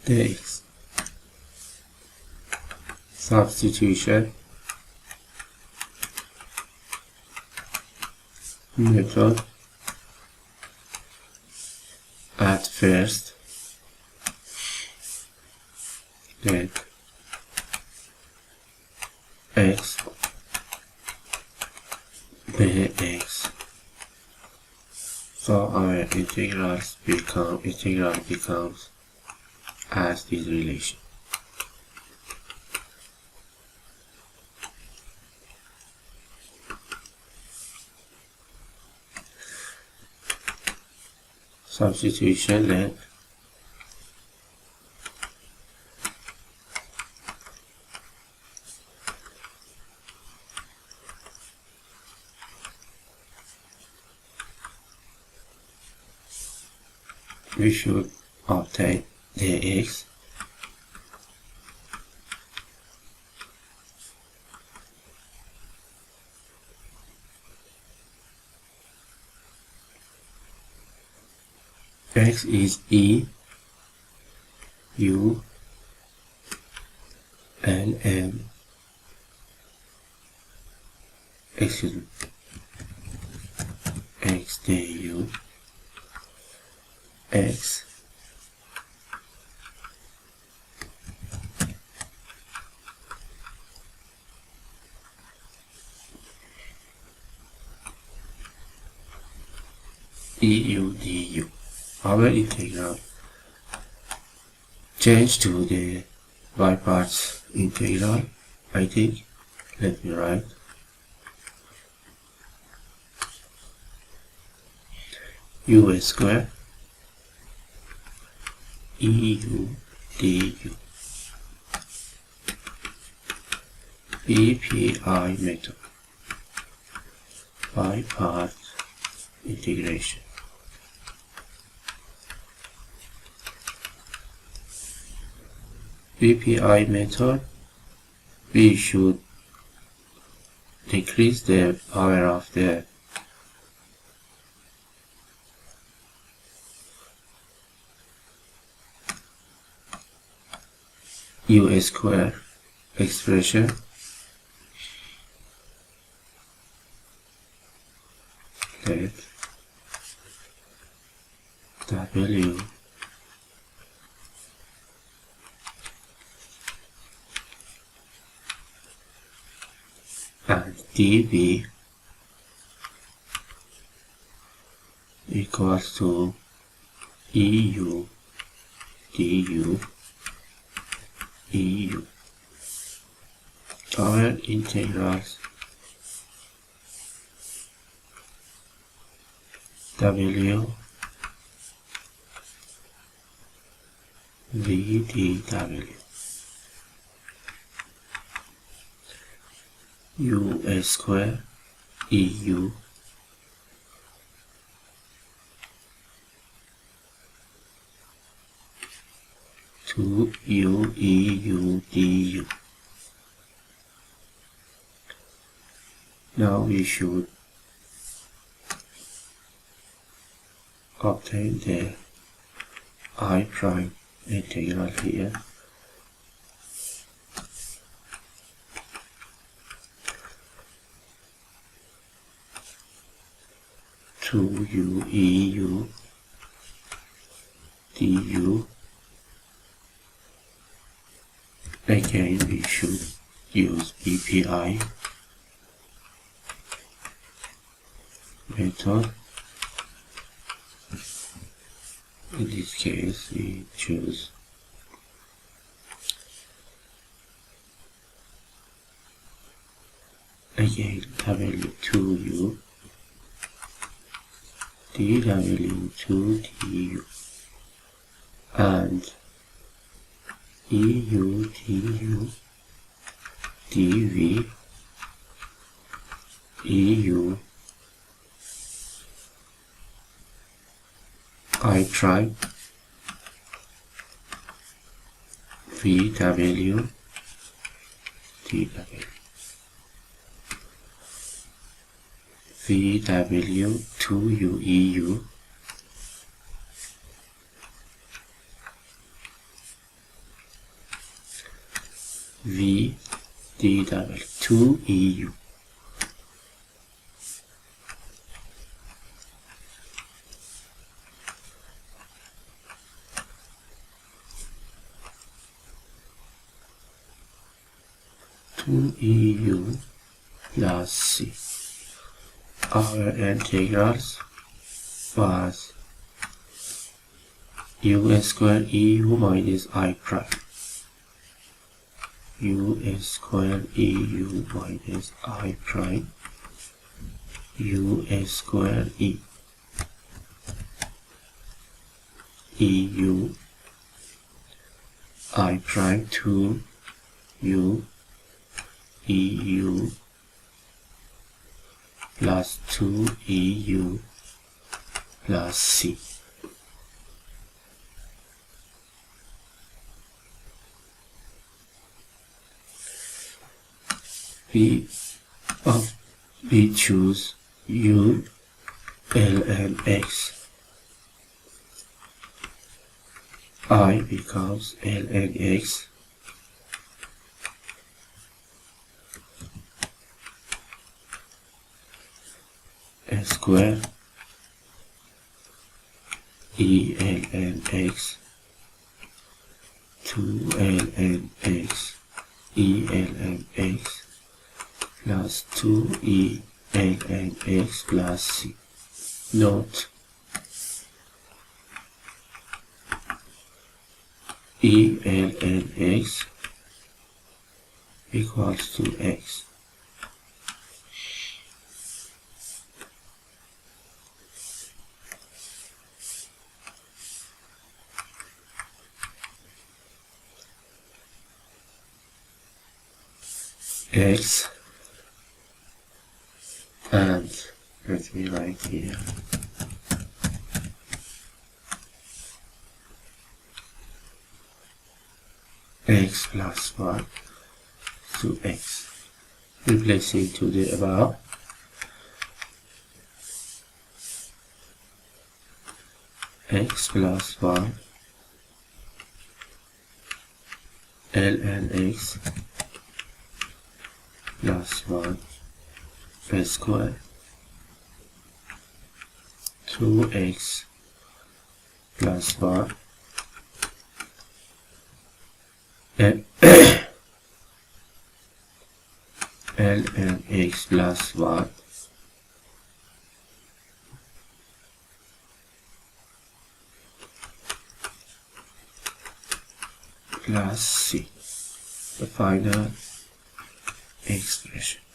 dx. Substitution method. At first, let x be x. So our integral becomes as this relation. Substitution, let we should obtain dx x is e u and m, excuse me, x du x eu du. Our integral change to the y parts integral. I think, let me write u square eu du BPI method by part integration. BPI method, we should decrease the power of the u square expression let w and dv equals to eu du eu. Our integrals w v dw u square eu to u eu du. Now we should obtain the I prime integral here. To u eu du. Again, we should use BPI method. In this case, we choose again w2u dw2 du and eu du dv eu I prime vw dw vw 2u eu v d double 2 EU. EU plus C. Our integrals was u square EU minus I prime. U square EU minus I prime. U square EU I prime to U EU plus 2 EU plus C. We choose U, L and X. I becomes L and X. Square EL and X 2L and X EL and X plus 2EL and X plus C. Note EL and X equals to X. X and let me write here X plus 1 to X, replacing to the above. X plus 1 L and X plus 1 square 2x plus 1 L and X plus 1 plus C, the final expression.